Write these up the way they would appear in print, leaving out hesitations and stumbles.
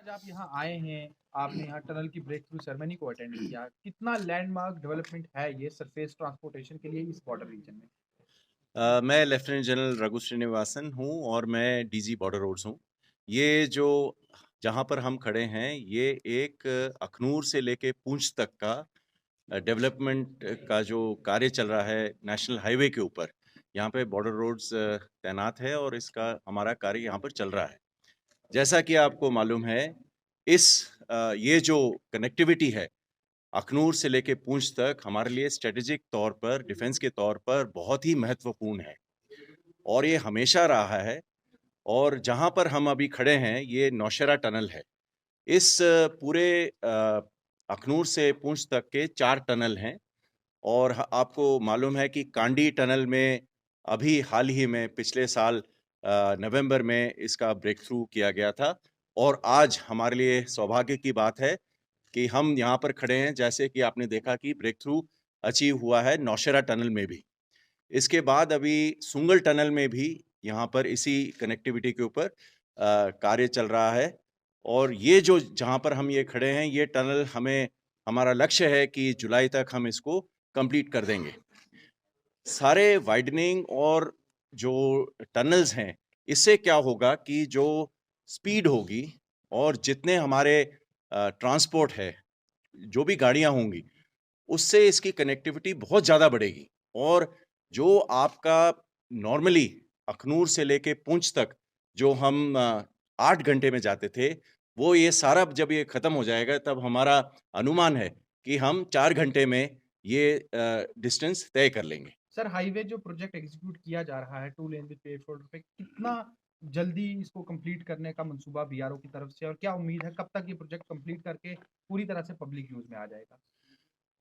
आज आप यहाँ आए हैं, आपने यहाँ टनल की ब्रेक थ्रू सेरेमनी को अटेंड किया। कितना लैंडमार्क डेवलपमेंट है ये सरफेस ट्रांसपोर्टेशन के लिए इस बॉर्डर रीजन में? मैं लेफ्टिनेंट जनरल रघु श्रीनिवासन हूँ और मैं डीजी बॉर्डर रोड्स हूँ। ये जो जहाँ पर हम खड़े हैं, ये एक अखनूर से लेके पूंछ तक का डेवलपमेंट का जो कार्य चल रहा है नेशनल हाईवे के ऊपर। यहाँ पे बॉर्डर रोड्स तैनात है और इसका हमारा कार्य यहाँ पर चल रहा है। जैसा कि आपको मालूम है, ये जो कनेक्टिविटी है अखनूर से लेके पूंछ तक हमारे लिए स्ट्रेटेजिक तौर पर, डिफेंस के तौर पर बहुत ही महत्वपूर्ण है और ये हमेशा रहा है। और जहाँ पर हम अभी खड़े हैं, ये नौशेरा टनल है। इस पूरे अखनूर से पूंछ तक के 4 टनल हैं और आपको मालूम है कि कांडी टनल में अभी हाल ही में पिछले साल नवंबर में इसका ब्रेक थ्रू किया गया था और आज हमारे लिए सौभाग्य की बात है कि हम यहाँ पर खड़े हैं, जैसे कि आपने देखा कि ब्रेक थ्रू अचीव हुआ है नौशेरा टनल में भी। इसके बाद अभी सुंगल टनल में भी यहाँ पर इसी कनेक्टिविटी के ऊपर कार्य चल रहा है और ये जो जहाँ पर हम ये खड़े हैं, ये टनल हमारा लक्ष्य है कि जुलाई तक हम इसको कंप्लीट कर देंगे। सारे वाइडनिंग और जो टनल्स हैं, इससे क्या होगा कि जो स्पीड होगी और जितने हमारे ट्रांसपोर्ट है, जो भी गाड़ियाँ होंगी, उससे इसकी कनेक्टिविटी बहुत ज़्यादा बढ़ेगी और जो आपका नॉर्मली अखनूर से लेके पुंछ तक जो हम 8 घंटे में जाते थे, वो ये सारा जब ये खत्म हो जाएगा तब हमारा अनुमान है कि हम 4 घंटे में ये डिस्टेंस तय कर लेंगे। सर, हाईवे जो प्रोजेक्ट एग्जीक्यूट किया जा रहा है 2 लेन विद पेव्ड शोल्डर पे, कितना जल्दी इसको कंप्लीट करने का मंसूबा बीआरओ की तरफ से और क्या उम्मीद है कब तक ये प्रोजेक्ट कंप्लीट करके पूरी तरह से पब्लिक यूज़ में आ जाएगा?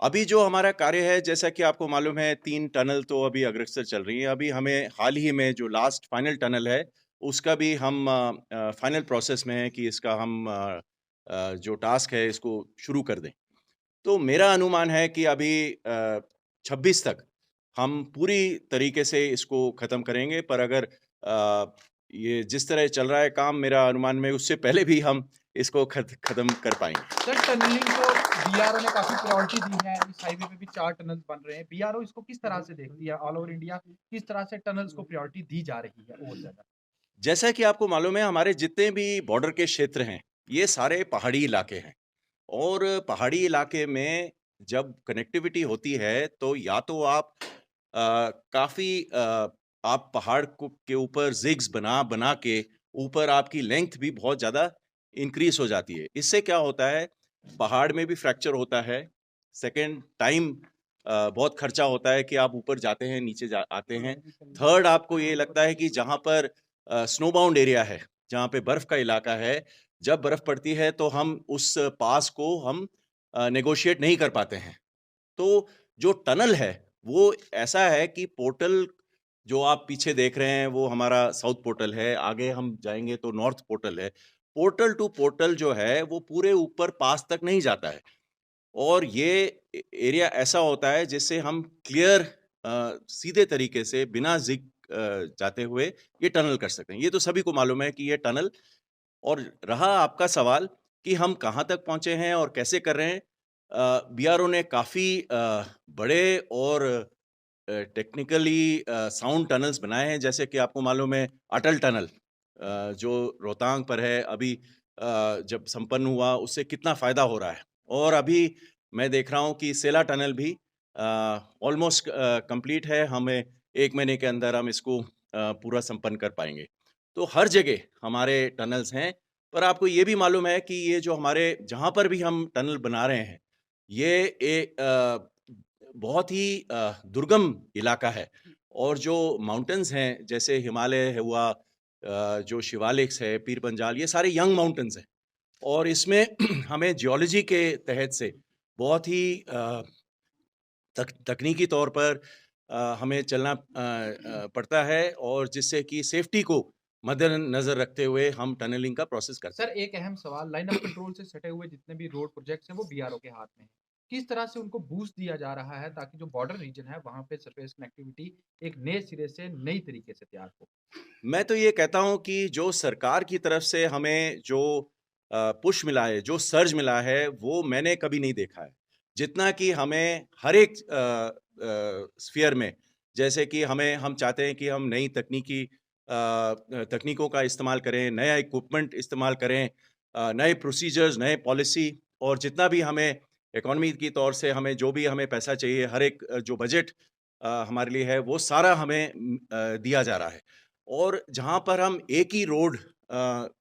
अभी जो हमारा कार्य है, जैसा कि आपको मालूम है 3 टनल तो अभी अग्रसर चल रही हैं। अभी हमें हाल ही में जो लास्ट फाइनल टनल है, उसका भी हम फाइनल प्रोसेस में है कि इसका हम जो टास्क है इसको शुरू कर दें। तो मेरा अनुमान है कि अभी 26 तक हम पूरी तरीके से इसको ख़त्म करेंगे, पर अगर ये जिस तरह चल रहा है काम, मेरा अनुमान में उससे पहले भी हम इसको ख़त्म कर पाएँगे। सर, टनलिंग को बीआरओ ने काफ़ी प्रायोरिटी दी है, इस हाईवे पे भी 4 टनल्स बन रहे हैं। बीआरओ इसको किस तरह से देखती है? ऑल ओवर इंडिया किस तरह से टनल्स को प्रायोरिटी दी जा रही है और ज़्यादा? जैसा कि आपको मालूम है, हमारे जितने भी बॉर्डर के क्षेत्र हैं, ये सारे पहाड़ी इलाके हैं और पहाड़ी इलाके में जब कनेक्टिविटी होती है, तो या तो काफ़ी आप पहाड़ को के ऊपर ज़िग्स बना-बना के ऊपर आपकी लेंथ भी बहुत ज़्यादा इंक्रीज़ हो जाती है। इससे क्या होता है, पहाड़ में भी फ्रैक्चर होता है। सेकंड टाइम बहुत खर्चा होता है कि आप ऊपर जाते हैं, नीचे जा आते हैं। थर्ड आपको ये लगता है कि जहाँ पर स्नो बाउंड एरिया है, जहाँ पे बर्फ का इलाका है, जब बर्फ पड़ती है तो हम उस पास को हम नेगोशिएट नहीं कर पाते हैं। तो जो टनल है, वो ऐसा है कि पोर्टल जो आप पीछे देख रहे हैं, वो हमारा साउथ पोर्टल है, आगे हम जाएँगे तो नॉर्थ पोर्टल है। पोर्टल टू पोर्टल जो है, वो पूरे ऊपर पास तक नहीं जाता है और ये एरिया ऐसा होता है जिससे हम क्लियर सीधे तरीके से बिना जाते हुए ये टनल कर सकते हैं। ये तो सभी को मालूम है कि ये टनल। और रहा आपका सवाल कि हम कहाँ तक पहुँचे हैं और कैसे कर रहे हैं, बीआरओ ने काफ़ी बड़े और टेक्निकली साउंड टनल्स बनाए हैं, जैसे कि आपको मालूम है अटल टनल जो रोहतांग पर है, अभी जब संपन्न हुआ उससे कितना फ़ायदा हो रहा है और अभी मैं देख रहा हूँ कि सेला टनल भी ऑलमोस्ट कंप्लीट है, हमें 1 महीने के अंदर हम इसको पूरा संपन्न कर पाएँगे। तो हर जगह हमारे टनल्स हैं, पर आपको ये भी मालूम है कि ये जो हमारे जहाँ पर भी हम टनल बना रहे हैं, ये बहुत ही दुर्गम इलाका है और जो माउंटेन्स हैं, जैसे हिमालय है हुआ, जो शिवालिक्स है, पीर पंजाल, ये सारे यंग माउंटेन्स हैं और इसमें हमें जियोलॉजी के तहत से बहुत ही तकनीकी तौर पर हमें चलना पड़ता है और जिससे कि सेफ्टी को मद्देनज़र रखते हुए हम टनलिंग का प्रोसेस करते सर, हैं। एक अहम सवाल, लाइन ऑफ कंट्रोल से सटे हुए जितने भी रोड प्रोजेक्ट्स हैं वो बीआरओ के हाथ में हैं। किस तरह से उनको बूस्ट दिया जा रहा है ताकि जो बॉर्डर रीजन है वहाँ पे सरफेस कनेक्टिविटी एक नए सिरे से नई तरीके से तैयार हो? मैं तो ये कहता हूँ कि जो सरकार की तरफ से हमें जो पुश मिला है, जो सर्ज मिला है, वो मैंने कभी नहीं देखा है। जितना कि हमें हर एक स्फीयर में, जैसे कि हम चाहते हैं कि हम नई तकनीकों का इस्तेमाल करें, नया इक्विपमेंट इस्तेमाल करें, नए प्रोसीजर्स, नए पॉलिसी, और जितना भी हमें इकोनॉमी की तौर से हमें जो भी हमें पैसा चाहिए, हर एक जो बजट हमारे लिए है, वो सारा हमें दिया जा रहा है। और जहाँ पर हम एक ही रोड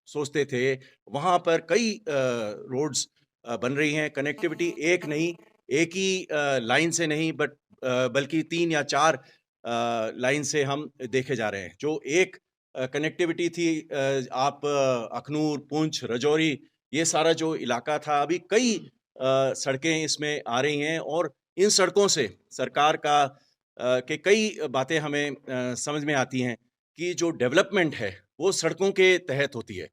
सोचते थे, वहाँ पर कई रोड्स बन रही हैं। कनेक्टिविटी एक नहीं, एक ही लाइन से नहीं, बल्कि 3 या 4 लाइन से हम देखे जा रहे हैं। जो एक कनेक्टिविटी थी, अखनूर, पुंछ, राजौरी, ये सारा जो इलाका था, अभी कई सड़कें इसमें आ रही हैं, और इन सड़कों से सरकार के कई बातें हमें समझ में आती हैं कि जो डेवलपमेंट है, वो सड़कों के तहत होती है।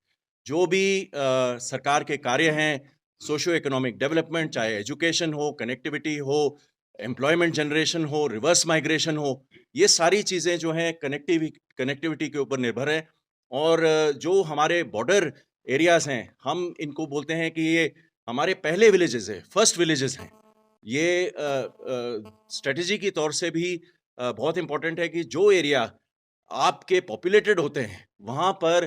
जो भी सरकार के कार्य हैं, सोशियो इकोनॉमिक डेवलपमेंट, चाहे एजुकेशन हो, कनेक्टिविटी हो, एम्प्लॉयमेंट जनरेशन हो, रिवर्स माइग्रेशन हो, ये सारी चीज़ें जो हैं कनेक्टिविटी के ऊपर निर्भर है। और जो हमारे बॉर्डर एरियाज़ हैं, हम इनको बोलते हैं कि ये हमारे पहले विलेजेस हैं, फर्स्ट विलेजेस हैं। ये स्ट्रैटेजी की तौर से भी बहुत इम्पोर्टेंट है कि जो एरिया आपके पॉपुलेटेड होते हैं, वहाँ पर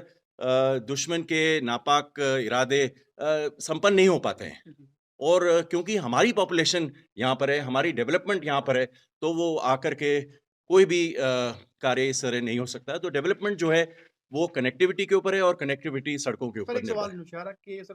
दुश्मन के नापाक इरादे संपन्न नहीं हो पाते हैं। और क्योंकि हमारी पॉपुलेशन यहाँ पर है, हमारी डेवलपमेंट यहाँ पर है, तो वो आकर के कोई भी कार्य इस तरह नहीं हो सकता। तो डेवलपमेंट जो है, वो कनेक्टिविटी के ऊपर है, और कनेक्टिविटी सड़कों के सर ऊपर एक निर्भर सवाल है। नौशहरा के सर